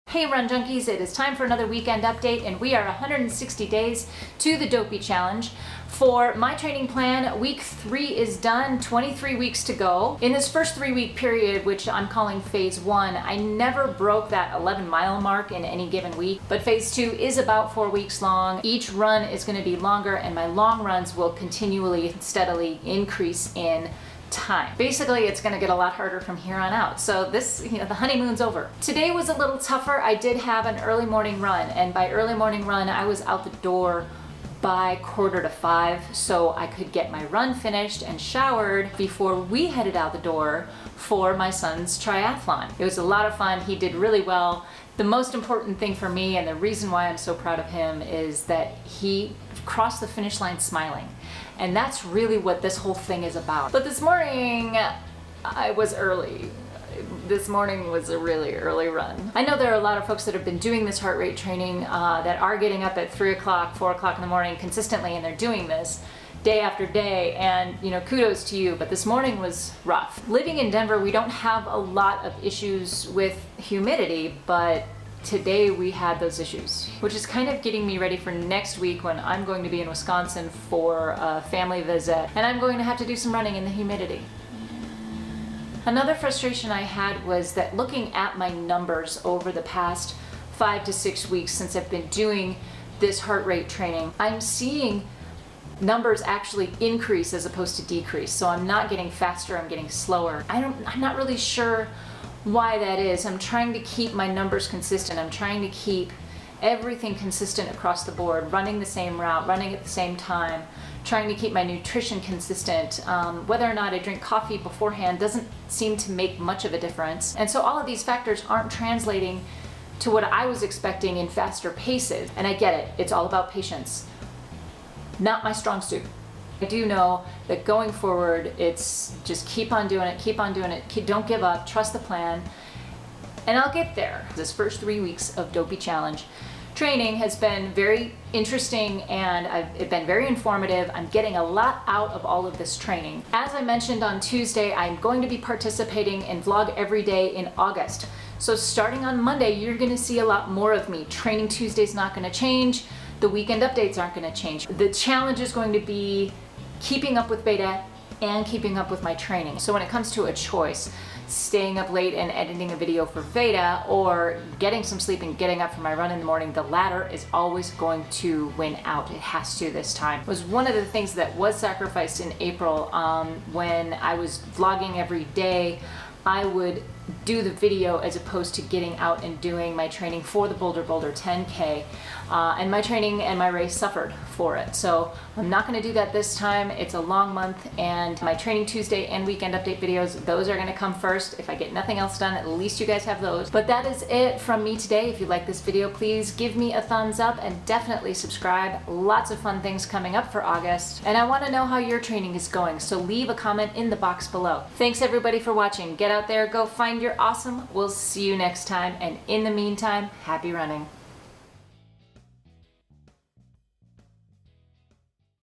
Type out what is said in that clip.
Hey Run Junkies, it is time for another weekend update and we are 160 days to the Dopey Challenge. For my training plan, week 3 is done, 23 weeks to go. In this first 3-week period, which I'm calling phase 1, I never broke that 11-mile mark in any given week, but phase 2 is about 4 weeks long. Each run is going to be longer and my long runs will continually, steadily increase in time. Basically, it's going to get a lot harder from here on out. So this, the honeymoon's over. Today was a little tougher. I did have an early morning run, and by early morning run, I was out the door by 4:45 so I could get my run finished and showered before we headed out the door for my son's triathlon. It was a lot of fun. He did really well. The most important thing for me, and the reason why I'm so proud of him, is that he crossed the finish line smiling. And that's really what this whole thing is about. But this morning, I was early. This morning was a really early run. I know there are a lot of folks that have been doing this heart rate training that are getting up at 3 o'clock, 4 o'clock in the morning consistently, and they're doing this day after day, and kudos to you, but this morning was rough. Living in Denver, we don't have a lot of issues with humidity, but today we had those issues, which is kind of getting me ready for next week when I'm going to be in Wisconsin for a family visit, and I'm going to have to do some running in the humidity. Another frustration I had was that looking at my numbers over the past 5 to 6 weeks since I've been doing this heart rate training, I'm seeing numbers actually increase as opposed to decrease. So I'm not getting faster, I'm getting slower. I'm not really sure why that is. I'm trying to keep my numbers consistent. I'm trying to keep everything consistent across the board, running the same route, running at the same time, trying to keep my nutrition consistent. Whether or not I drink coffee beforehand doesn't seem to make much of a difference. And so all of these factors aren't translating to what I was expecting in faster paces. And I get it, it's all about patience. Not my strong suit. I do know that going forward, it's just keep on doing it, don't give up, trust the plan, and I'll get there. This first 3 weeks of Dopey Challenge training has been very interesting and it's been very informative. I'm getting a lot out of all of this training. As I mentioned on Tuesday, I'm going to be participating in Vlog Every Day in August. So starting on Monday, you're gonna see a lot more of me. Training Tuesday's not gonna change. The weekend updates aren't gonna change. The challenge is going to be keeping up with beta and keeping up with my training. So when it comes to a choice, staying up late and editing a video for Veda or getting some sleep and getting up for my run in the morning, the latter is always going to win out. It has to this time. It was one of the things that was sacrificed in April when I was vlogging every day. I would do the video as opposed to getting out and doing my training for the Boulder 10K. And my training and my race suffered for it. So I'm not gonna do that this time. It's a long month, and my Training Tuesday and weekend update videos, those are gonna come first. If I get nothing else done, at least you guys have those. But that is it from me today. If you like this video, please give me a thumbs up and definitely subscribe. Lots of fun things coming up for August. And I wanna know how your training is going, so leave a comment in the box below. Thanks everybody for watching. Get out there, go find your awesome. We'll see you next time, and in the meantime, happy running.